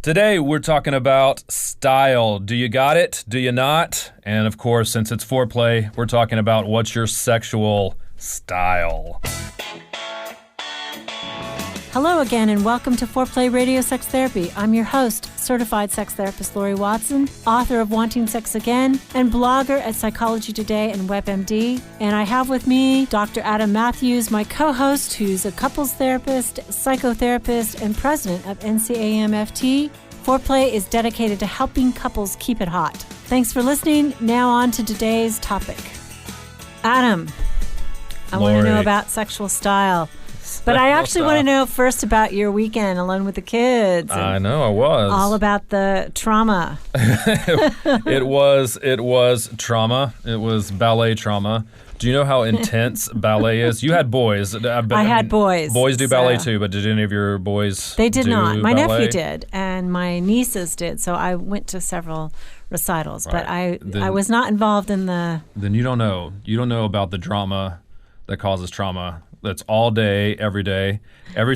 Today, we're talking about style. Do you got it? Do you not? And of course, since it's foreplay, we're talking about what's your sexual style. Hello again, and welcome to Foreplay Radio Sex Therapy. I'm your host, certified sex therapist Laurie Watson, author of Wanting Sex Again, and blogger at Psychology Today and WebMD. And I have with me Dr. Adam Mathews, my co-host, who's a couples therapist, psychotherapist, and president of NCAMFT. Foreplay is dedicated to helping couples keep it hot. Thanks for listening. Now on to today's topic. Adam, I want to know about sexual style. But I actually want to know first about your weekend alone with the kids. I know, I was. All about the trauma. It was trauma. It was ballet trauma. Do you know how intense ballet is? You had boys. I had boys. Boys do ballet too, but did any of your boys They did do not. My ballet? nephew did, and my nieces did, so I went to several recitals. Right. But I was not involved in the... Then you don't know. You don't know about the drama that causes trauma. That's all day, every day. Every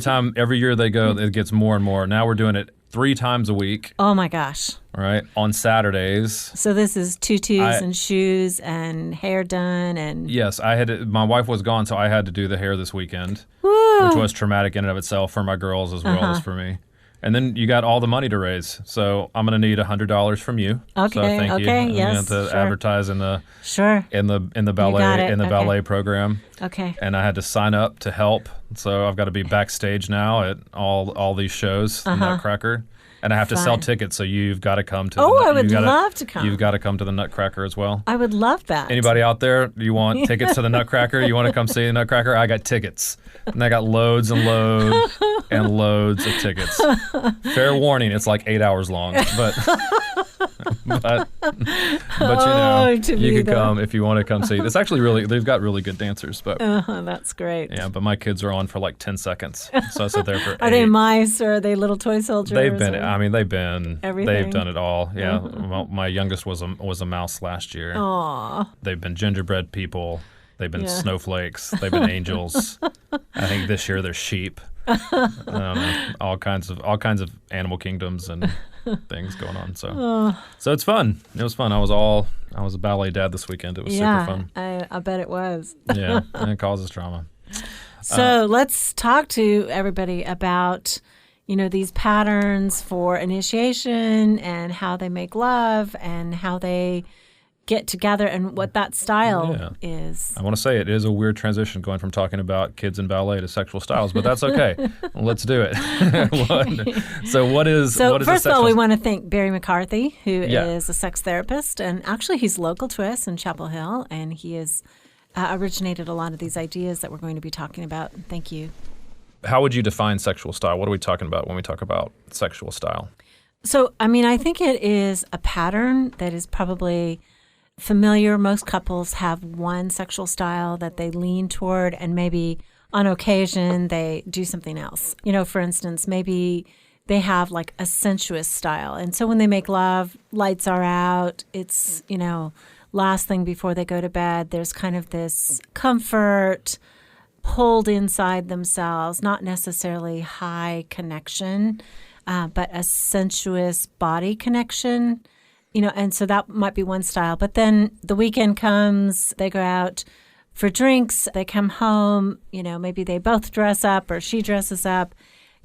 year they go, it gets more and more. Now we're doing it 3 times a week. Oh my gosh. Right? On Saturdays. So this is tutus and shoes and hair done and... Yes, my wife was gone, so I had to do the hair this weekend, Woo! which was traumatic in and of itself for my girls as well as for me. And then you got all the money to raise, so I'm going to need $100 from you. Okay, so thank you. okay, I'm yes, going to sure. advertise in the Sure. in the ballet ballet program. Okay. And I had to sign up to help, so I've got to be backstage now at all these shows, the Nutcracker. And I have to sell tickets, so you've got to come to I would love to come. You've got to come to the Nutcracker as well. I would love that. Anybody out there, you want tickets to the Nutcracker? You want to come see the Nutcracker? I got tickets. And I got loads and loads and loads of tickets. Fair warning, it's like 8 hours long. But you could come if you want to come see. It's actually they've got really good dancers. But that's great. Yeah, but my kids are on for like 10 seconds. So I sit there for 8. Are they mice or are they little toy soldiers? They've been everything. They've done it all. Yeah. Well, my youngest was a mouse last year. Aww. They've been gingerbread people. They've been snowflakes. They've been angels. I think this year they're sheep. All kinds of animal kingdoms and things going on. So it's fun. It was fun. I was a ballet dad this weekend. It was super fun. I bet it was. Yeah, and it causes trauma. So let's talk to everybody about these patterns for initiation and how they make love and how they get together and what that style is. I want to say it is a weird transition going from talking about kids and ballet to sexual styles, but that's okay. Let's do it. So first of all, we want to thank Barry McCarthy, who is a sex therapist, and actually he's local to us in Chapel Hill, and he has originated a lot of these ideas that we're going to be talking about. Thank you. How would you define sexual style? What are we talking about when we talk about sexual style? So, I think it is a pattern that is probably familiar. Most couples have one sexual style that they lean toward, and maybe on occasion they do something else. For instance, maybe they have like a sensuous style. And so when they make love, lights are out. It's, last thing before they go to bed. There's kind of this comfort, pulled inside themselves, not necessarily high connection, but a sensuous body connection, and so that might be one style. But then the weekend comes, they go out for drinks, they come home, maybe they both dress up or she dresses up,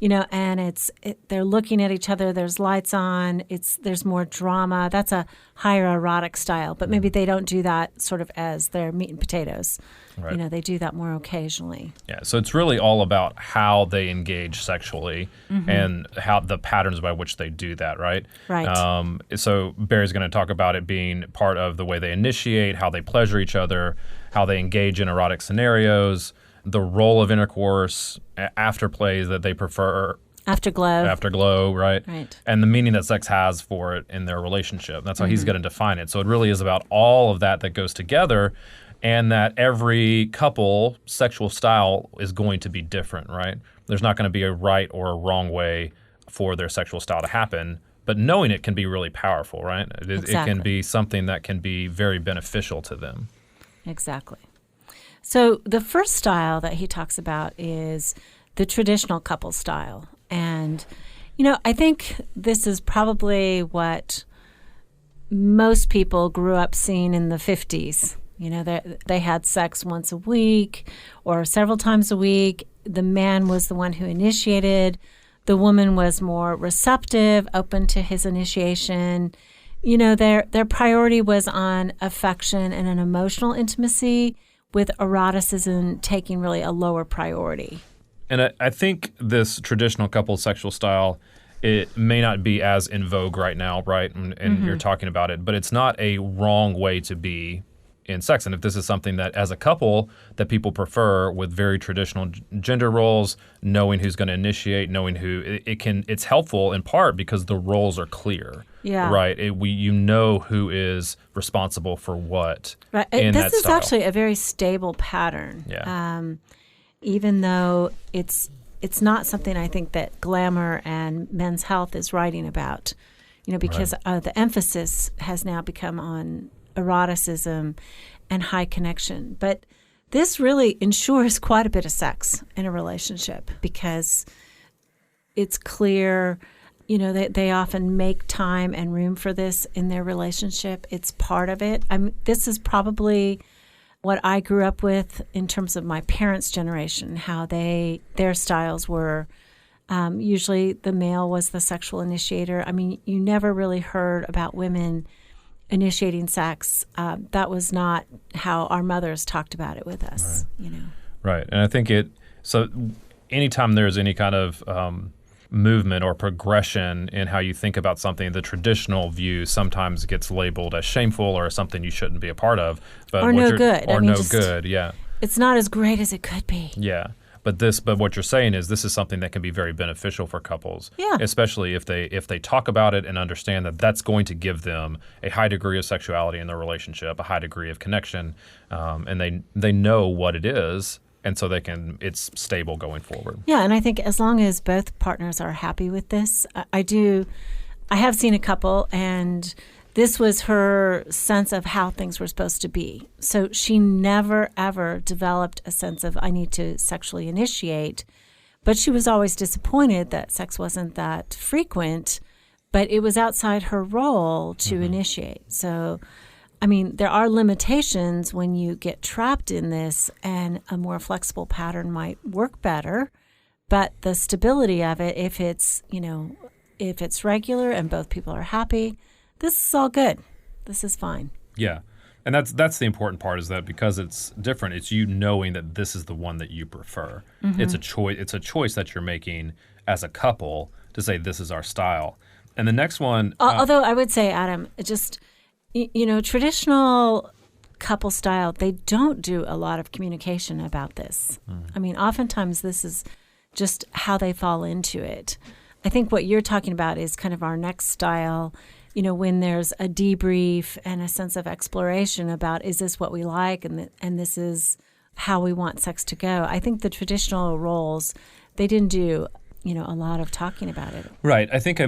and they're looking at each other, there's lights on, there's more drama. That's a higher erotic style, but maybe they don't do that sort of as their meat and potatoes. Right. They do that more occasionally. Yeah, so it's really all about how they engage sexually and how the patterns by which they do that, right? Right. So Barry's going to talk about it being part of the way they initiate, how they pleasure each other, how they engage in erotic scenarios, the role of intercourse, afterplay that they prefer. Afterglow, right? Right. And the meaning that sex has for it in their relationship. That's how he's going to define it. So it really is about all of that goes together, and that every couple sexual style is going to be different, right? There's not going to be a right or a wrong way for their sexual style to happen, but knowing it can be really powerful, right? It can be something that can be very beneficial to them. Exactly. So the first style that he talks about is the traditional couple style. And, I think this is probably what most people grew up seeing in the 50s. They had sex once a week or several times a week. The man was the one who initiated. The woman was more receptive, open to his initiation. Their priority was on affection and an emotional intimacy, with eroticism taking really a lower priority. And I think this traditional couple sexual style, it may not be as in vogue right now, right? And you're talking about it, but it's not a wrong way to be in sex. And if this is something that as a couple that people prefer with very traditional gender roles, knowing who's going to initiate, knowing who, it's helpful in part because the roles are clear. Yeah. Right. You know who is responsible for what. Right. In this that is style. actually a very stable pattern. Yeah. Even though it's not something I think that Glamour and Men's Health is writing about, because the emphasis has now become on eroticism and high connection. But this really ensures quite a bit of sex in a relationship because it's clear, they often make time and room for this in their relationship. It's part of it. This is probably what I grew up with in terms of my parents' generation, how their styles were. Usually the male was the sexual initiator. You never really heard about women initiating sex. That was not how our mothers talked about it with us, Right. And I think so anytime there's any kind of movement or progression in how you think about something, the traditional view sometimes gets labeled as shameful or something you shouldn't be a part of. But or no good. Or no good, yeah. It's not as great as it could be. Yeah. But what you're saying is this is something that can be very beneficial for couples, especially if they talk about it and understand that that's going to give them a high degree of sexuality in their relationship, a high degree of connection, and they know what it is, and so it's stable going forward. Yeah, and I think as long as both partners are happy with this, I have seen a couple, and this was her sense of how things were supposed to be. So she never, ever developed a sense of, I need to sexually initiate. But she was always disappointed that sex wasn't that frequent, but it was outside her role to initiate. So, there are limitations when you get trapped in this, and a more flexible pattern might work better. But the stability of it, if it's regular and both people are happy, this is all good. This is fine. Yeah. And that's the important part, is that because it's different, it's you knowing that this is the one that you prefer. It's a choice that you're making as a couple to say this is our style. And the next one, although I would say, Adam, just traditional couple style, they don't do a lot of communication about this. Oftentimes this is just how they fall into it. I think what you're talking about is kind of our next style. When there's a debrief and a sense of exploration about, is this what we like, and this is how we want sex to go. I think the traditional roles, they didn't do, a lot of talking about it. Right. I think,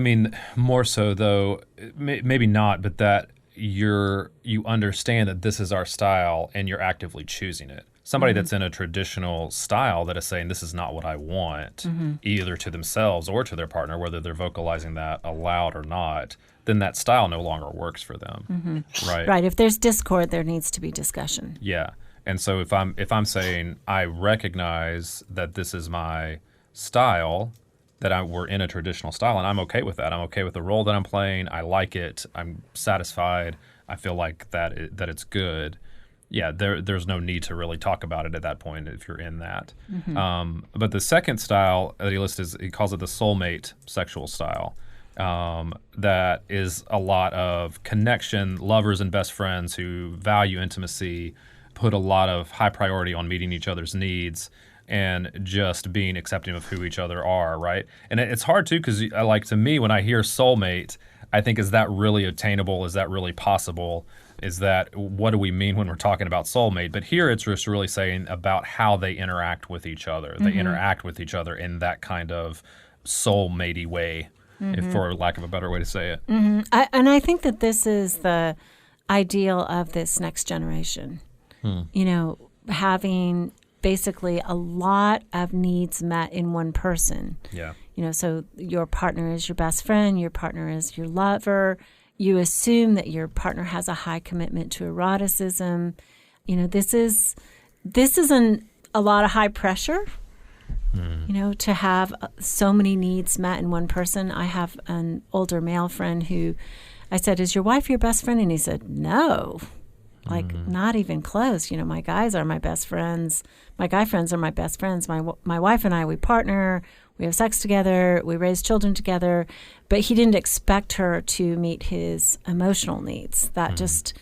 more so though, maybe not, but that you understand that this is our style and you're actively choosing it. Somebody that's in a traditional style that is saying this is not what I want, either to themselves or to their partner, whether they're vocalizing that aloud or not, then that style no longer works for them. Right. Right. If there's discord, there needs to be discussion. Yeah. And so if I'm saying I recognize that this is my style, that we're in a traditional style, and I'm okay with that. I'm okay with the role that I'm playing. I like it. I'm satisfied. I feel like that it's good. Yeah, there's no need to really talk about it at that point if you're in that. But the second style that he lists he calls it the soulmate sexual style. That is a lot of connection, lovers and best friends who value intimacy, put a lot of high priority on meeting each other's needs, and just being accepting of who each other are, right? And it's hard, too, because to me, when I hear soulmate, I think, is that really attainable? Is that really possible? What do we mean when we're talking about soulmate? But here it's just really saying about how they interact with each other. They interact with each other in that kind of soulmatey way, if for lack of a better way to say it. And I think that this is the ideal of this next generation. Having basically a lot of needs met in one person. Yeah. So your partner is your best friend, your partner is your lover. You assume that your partner has a high commitment to eroticism. This is a lot of high pressure. To have so many needs met in one person. I have an older male friend who I said, "Is your wife your best friend?" And he said, "No, not even close. My guys are my best friends. My guy friends are my best friends. My wife and I, we partner, we have sex together, we raise children together." But he didn't expect her to meet his emotional needs. That just,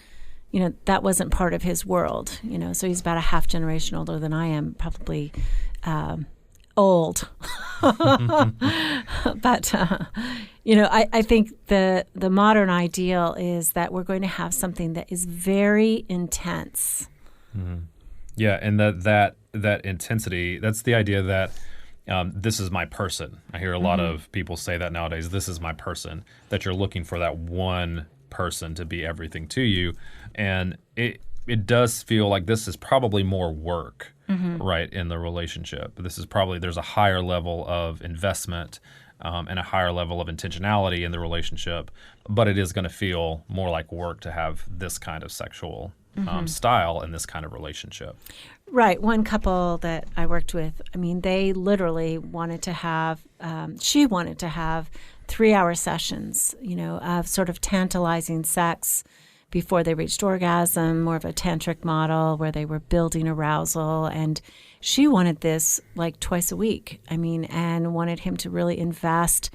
that wasn't part of his world. So he's about a half generation older than I am, probably old. But, I think the modern ideal is that we're going to have something that is very intense. Mm-hmm. Yeah, and that intensity, that's the idea that this is my person. I hear a lot of people say that nowadays, this is my person, that you're looking for that one person to be everything to you. And it does feel like this is probably more work, right, in the relationship. This is probably, there's a higher level of investment and a higher level of intentionality in the relationship, but it is going to feel more like work to have this kind of sexual style in this kind of relationship. Right. One couple that I worked with, they literally wanted to have, she wanted to have 3-hour sessions, of sort of tantalizing sex before they reached orgasm, more of a tantric model where they were building arousal. And she wanted this like twice a week, and wanted him to really invest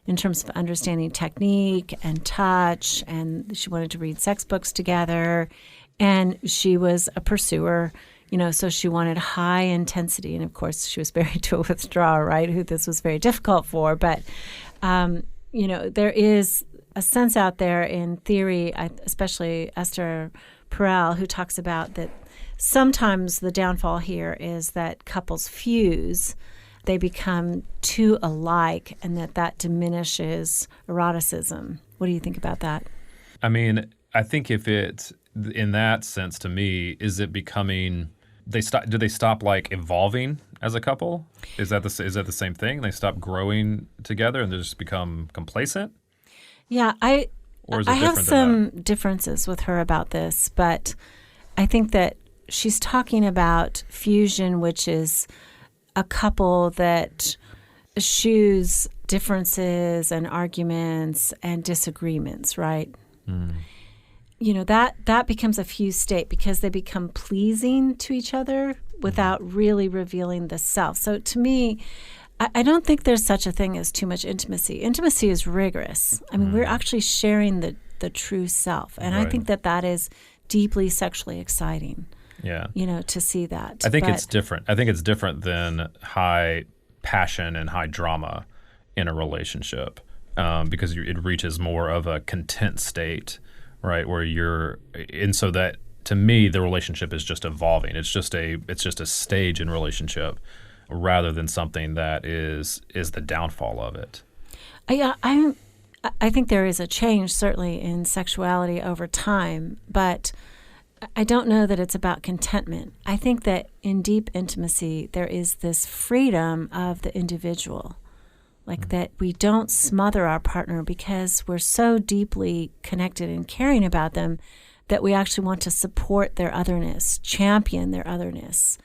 in terms of understanding technique and touch. And she wanted to read sex books together. And she was a pursuer, so she wanted high intensity. And of course, she was married to a withdrawer, right, who this was very difficult for. But, there is a sense out there in theory, especially Esther Perel, who talks about that sometimes the downfall here is that couples fuse, they become too alike, and that diminishes eroticism. What do you think about that? I think if it, in that sense, to me, is it becoming, do they stop like evolving as a couple? Is that the same thing? They stop growing together and they just become complacent? Yeah, I have some differences with her about this, but I think that she's talking about fusion, which is a couple that eschews differences and arguments and disagreements, right? That becomes a fused state because they become pleasing to each other without really revealing the self. So to me, I don't think there's such a thing as too much intimacy. Intimacy is rigorous. We're actually sharing the true self. And right. I think that is deeply sexually exciting. Yeah. To see that. I think it's different. I think it's different than high passion and high drama in a relationship because it reaches more of a content state, right, where and so that, to me, the relationship is just evolving. It's just a stage in relationship rather than something that is the downfall of it. I think there is a change, certainly, in sexuality over time, but I don't know that it's about contentment. I think that in deep intimacy, there is this freedom of the individual, that we don't smother our partner because we're so deeply connected and caring about them that we actually want to support their otherness, champion their otherness.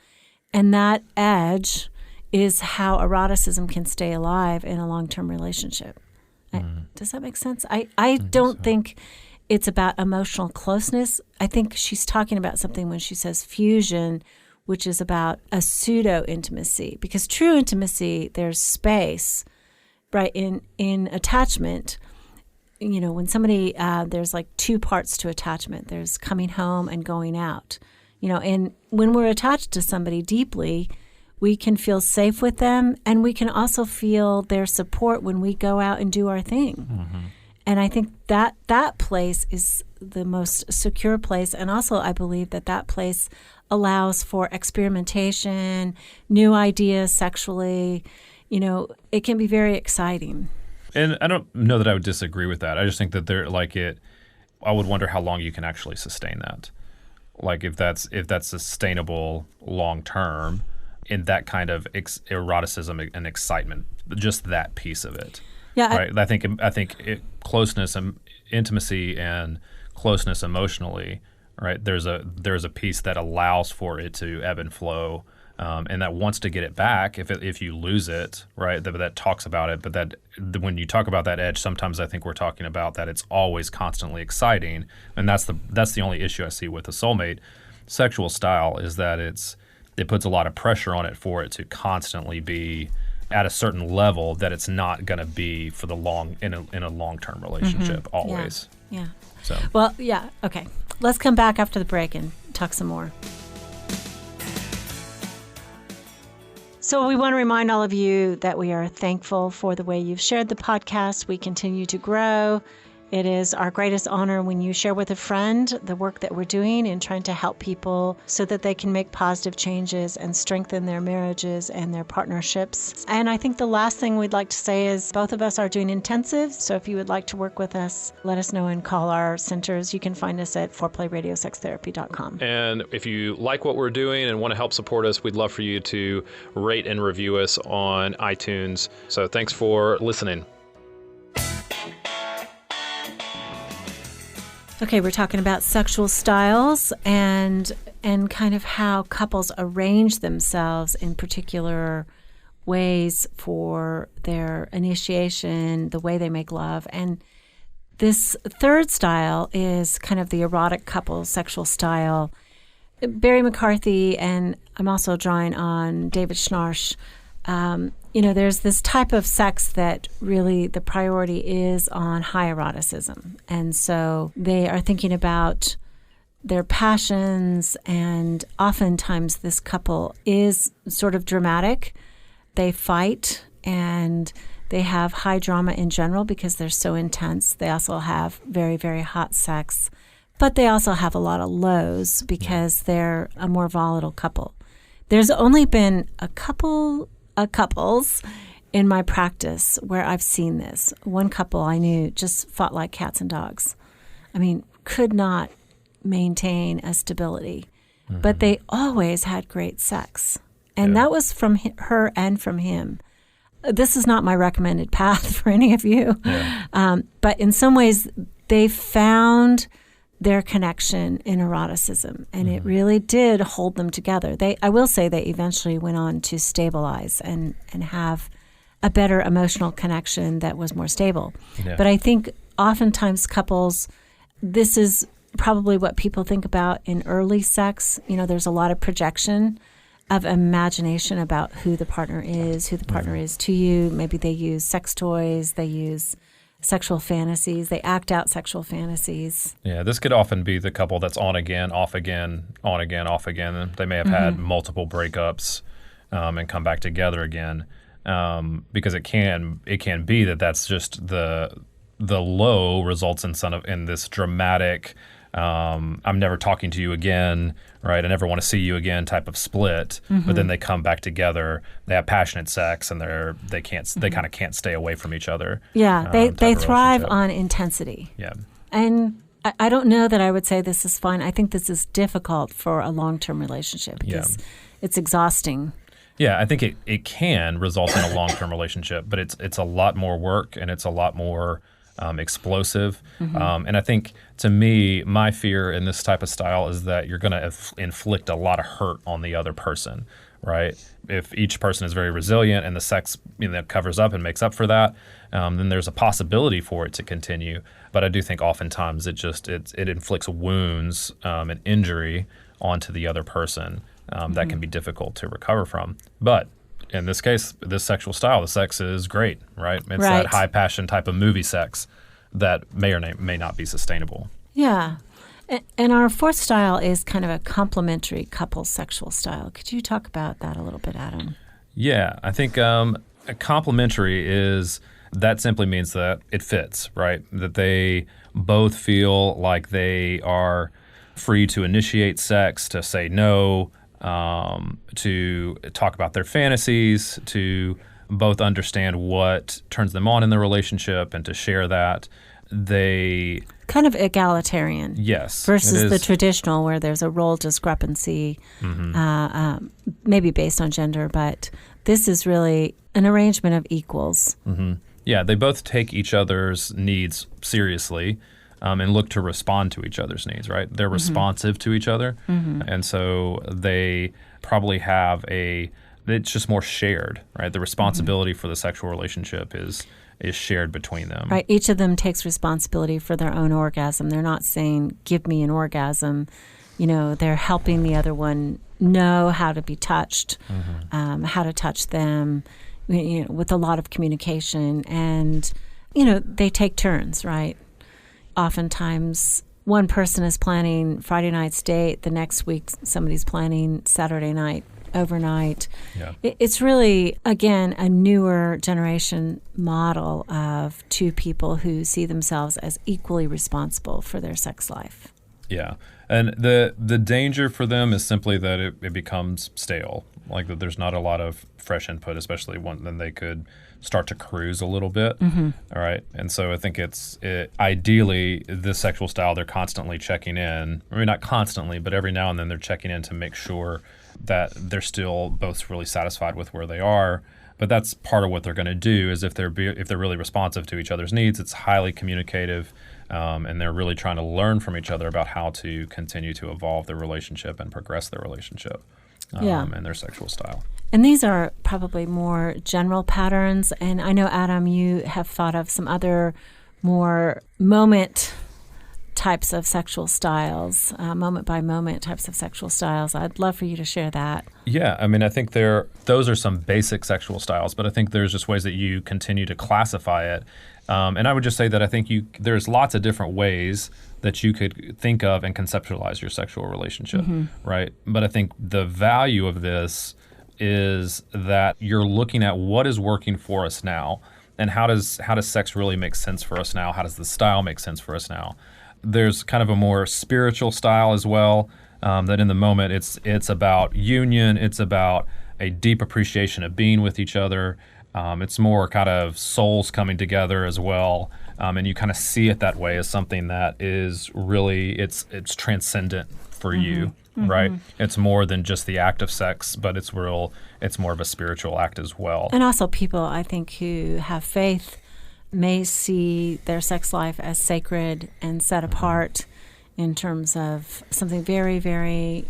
And that edge is how eroticism can stay alive in a long-term relationship. Does that make sense? I don't think it's about emotional closeness. I think she's talking about something when she says fusion, which is about a pseudo-intimacy. Because true intimacy, there's space, right? In attachment, when somebody, there's like two parts to attachment. There's coming home and going out. And when we're attached to somebody deeply, we can feel safe with them, and we can also feel their support when we go out and do our thing. And I think that place is the most secure place. And also I believe that place allows for experimentation, new ideas sexually. It can be very exciting. And I don't know that I would disagree with that. I just think that I would wonder how long you can actually sustain that. Like if that's sustainable long term. in that kind of eroticism and excitement, just that piece of it. Yeah, right. I think closeness and intimacy and closeness emotionally, right? There's a piece that allows for it to ebb and flow, and that wants to get it back if you lose it, right? That talks about it, but that when you talk about that edge, sometimes I think we're talking about that it's always constantly exciting, and that's the only issue I see with a soulmate sexual style is that it puts a lot of pressure on it for it to constantly be at a certain level that it's not going to be for the in a long-term relationship always. Yeah. So. Well, yeah. Okay. Let's come back after the break and talk some more. So we want to remind all of you that we are thankful for the way you've shared the podcast. We continue to grow. It is our greatest honor when you share with a friend the work that we're doing in trying to help people so that they can make positive changes and strengthen their marriages and their partnerships. And I think the last thing we'd like to say is both of us are doing intensives. So if you would like to work with us, let us know and call our centers. You can find us at foreplayradiosextherapy.com. And if you like what we're doing and want to help support us, we'd love for you to rate and review us on iTunes. So thanks for listening. Okay, we're talking about sexual styles and kind of how couples arrange themselves in particular ways for their initiation, the way they make love. And this third style is kind of the erotic couple sexual style. Barry McCarthy, and I'm also drawing on David Schnarch, there's this type of sex that really the priority is on high eroticism. And so they are thinking about their passions, and oftentimes this couple is sort of dramatic. They fight and they have high drama in general because they're so intense. They also have very, very hot sex, but they also have a lot of lows because they're a more volatile couple. There's only been a couple couples in my practice where I've seen this. One couple I knew just fought like cats and dogs. I mean, could not maintain a stability, but they always had great sex. And that was from her and from him. This is not my recommended path for any of you. Yeah. But in some ways, they found their connection in eroticism, and it really did hold them together. I will say they eventually went on to stabilize and have a better emotional connection that was more stable. Yeah. But I think oftentimes couples, this is probably what people think about in early sex. There's a lot of projection of imagination about who the partner is to you. Maybe they use sex toys, they use sexual fantasies. They act out sexual fantasies. Yeah, this could often be the couple that's on again, off again, on again, off again. They may have had multiple breakups and come back together again because it can be that's just the low results in this dramatic I'm never talking to you again, right? I never want to see you again type of split. But then they come back together. They have passionate sex, and they kind of can't stay away from each other. Yeah, they thrive on intensity. Yeah, and I don't know that I would say this is fine. I think this is difficult for a long-term relationship because it's exhausting. Yeah, I think it can result in a long-term relationship, but it's a lot more work and it's a lot more explosive. And I think, to me, my fear in this type of style is that you're going to inflict a lot of hurt on the other person, right? If each person is very resilient and the sex covers up and makes up for that, then there's a possibility for it to continue. But I do think oftentimes it inflicts wounds and injury onto the other person that can be difficult to recover from. But in this case, this sexual style, the sex is great, right? It's that high passion type of movie sex that may or may not be sustainable. Yeah. And our fourth style is kind of a complementary couple sexual style. Could you talk about that a little bit, Adam? Yeah, I think a complementary that simply means that it fits, right? That they both feel like they are free to initiate sex, to say no, to talk about their fantasies, to both understand what turns them on in the relationship and to share that. they kind of egalitarian. Yes. Versus the traditional where there's a role discrepancy, maybe based on gender, but this is really an arrangement of equals. Mm-hmm. Yeah, they both take each other's needs seriously and look to respond to each other's needs, right? They're responsive to each other, and so they probably have it's just more shared, right? The responsibility for the sexual relationship is shared between them. Right. Each of them takes responsibility for their own orgasm. They're not saying, give me an orgasm. They're helping the other one know how to be touched, how to touch them, with a lot of communication. And, they take turns, right? Oftentimes, one person is planning Friday night's date. The next week, somebody's planning Saturday night overnight. Yeah. It's really, again, a newer generation model of two people who see themselves as equally responsible for their sex life. Yeah. And the danger for them is simply that it becomes stale, like that there's not a lot of fresh input, especially then they could start to cruise a little bit. All right. And so I think ideally, this sexual style, they're constantly checking in. I mean, not constantly, but every now and then they're checking in to make sure that they're still both really satisfied with where they are. But that's part of what they're going to do is if they're really responsive to each other's needs, it's highly communicative, and they're really trying to learn from each other about how to continue to evolve their relationship and progress their relationship and their sexual style. And these are probably more general patterns. And I know, Adam, you have thought of some other more moment types of sexual styles, moment by moment types of sexual styles. I'd love for you to share that. Yeah, I mean, I think those are some basic sexual styles, but I think there's just ways that you continue to classify it. And I would just say that I think there's lots of different ways that you could think of and conceptualize your sexual relationship, right? But I think the value of this is that you're looking at what is working for us now, and how does sex really make sense for us now? How does the style make sense for us now? There's kind of a more spiritual style as well, that in the moment it's about union, it's about a deep appreciation of being with each other. It's more kind of souls coming together as well, and you kind of see it that way as something that is really it's transcendent for you, right? It's more than just the act of sex, but it's more of a spiritual act as well. And also people, I think, who have faith may see their sex life as sacred and set apart in terms of something very, very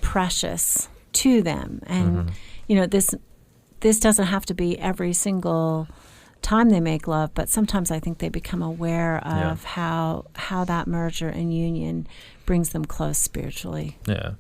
precious to them. And, this doesn't have to be every single time they make love, but sometimes I think they become aware of how that merger and union brings them close spiritually. Yeah.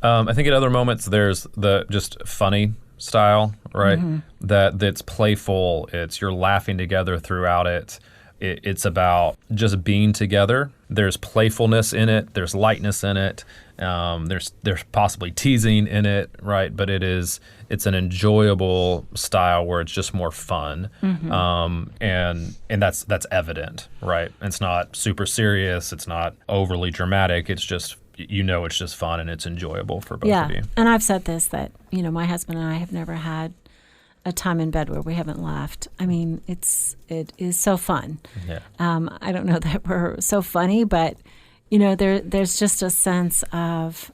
I think at other moments there's the just funny style, right? That's playful. You're laughing together throughout it. It's about just being together. There's playfulness in it. There's lightness in it. There's possibly teasing in it, right? But it's an enjoyable style where it's just more fun, and that's evident, right? It's not super serious. It's not overly dramatic. It's just it's just fun and it's enjoyable for both of you. And I've said this that my husband and I have never had a time in bed where we haven't laughed. I mean, it is so fun. Yeah. I don't know that we're so funny, but there's just a sense of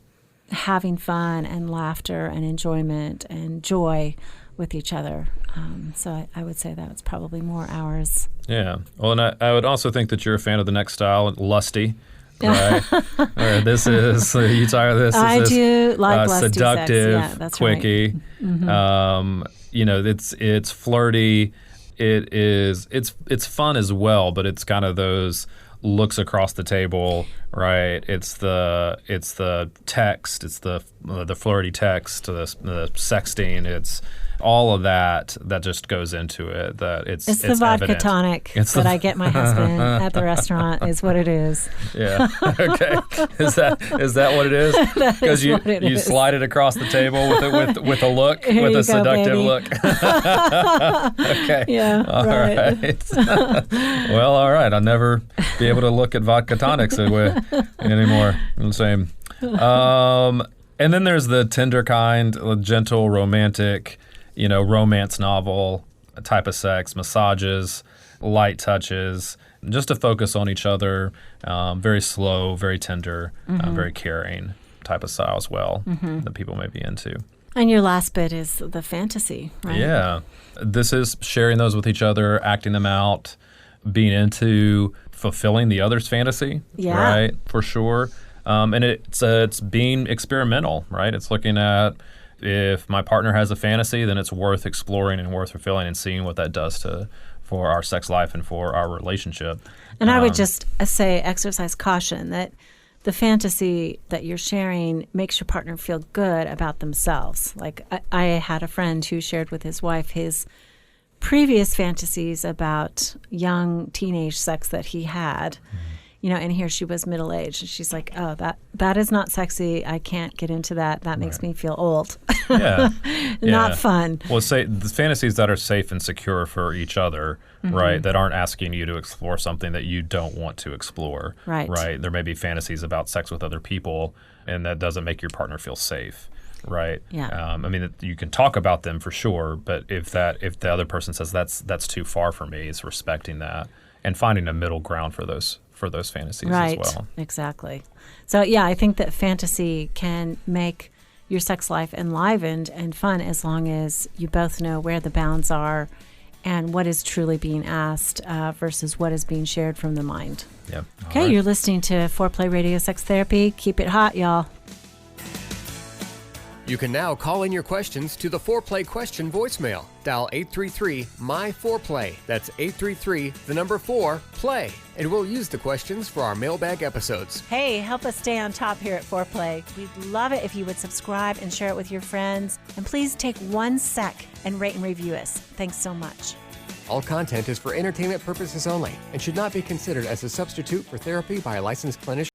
having fun and laughter and enjoyment and joy with each other. So I would say that it's probably more ours. Yeah. Well, and I would also think that you're a fan of the next style, lusty. Right. Or this is you talk. This is I do like lusty seductive, sex. Yeah, that's quickie. Right. It's flirty. It's fun as well, but it's kind of those looks across the table, right? It's the text, it's the flirty text, the sexting, it's all of that just goes into it. That it's the vodka evident. Tonic that I get my husband at the restaurant is what it is. Yeah. Okay. Is that what it is? Because you slide it across the table with a look, with a seductive look. Okay. Yeah. All right. Well, all right. I'll never be able to look at vodka tonics anymore. The same. And then there's the tender kind, gentle, romantic, romance novel type of sex, massages, light touches, just to focus on each other, very slow, very tender, very caring type of style as well that people may be into. And your last bit is the fantasy, right? Yeah. This is sharing those with each other, acting them out, being into fulfilling the other's fantasy, right? For sure. And it's being experimental, right? It's looking at if my partner has a fantasy, then it's worth exploring and worth fulfilling and seeing what that does for our sex life and for our relationship. And I would just say exercise caution that the fantasy that you're sharing makes your partner feel good about themselves. Like I had a friend who shared with his wife his previous fantasies about young teenage sex that he had. And here she was middle-aged. And she's like, oh, that is not sexy. I can't get into that. That makes me feel old. Not fun. Well, say the fantasies that are safe and secure for each other, right, that aren't asking you to explore something that you don't want to explore. Right. There may be fantasies about sex with other people, and that doesn't make your partner feel safe. Right. Yeah. You can talk about them for sure, but if the other person says that's too far for me, it's respecting that and finding a middle ground for those fantasies as well. Exactly. So yeah, I think that fantasy can make your sex life enlivened and fun as long as you both know where the bounds are and what is truly being asked versus what is being shared from the mind. Yeah. Okay, You're listening to Foreplay Radio Sex Therapy. Keep it hot, y'all. You can now call in your questions to the Foreplay question voicemail. Dial 833-MY-4PLAY. That's 833-4-PLAY. And we'll use the questions for our mailbag episodes. Hey, help us stay on top here at Foreplay. We'd love it if you would subscribe and share it with your friends. And please take 1 sec and rate and review us. Thanks so much. All content is for entertainment purposes only and should not be considered as a substitute for therapy by a licensed clinician.